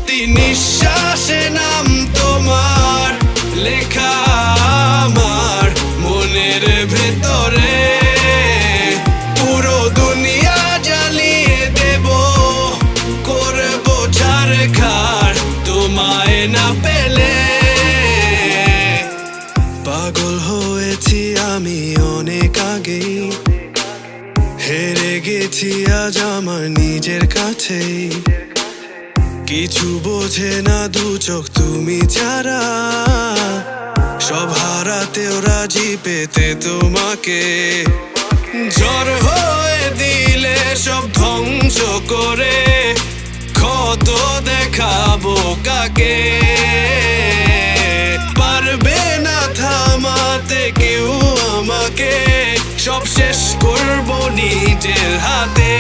প্রতি নিঃশ্বাসে নাম তোমার লেখা আমার মনের ভেতরে। পুরো দুনিয়া জ্বালিয়ে দেব, করবো ছারখার তোমায় না পেলে। পাগল হয়েছি আমি অনেক আগেই, হেরে গেছি আজ আমার নিজের কাছেই। কিছু বোঝে না দু চোখ তুমি ছাড়া, সব হারাতেও রাজি পেতে তোমাকে। ঝড় হয়ে দিলে সব ধ্বংস করে ক্ষত দেখাবো কাকে। পারবে না থামাতে কেউ আমাকে, সব শেষ করবো নিজের হাতে।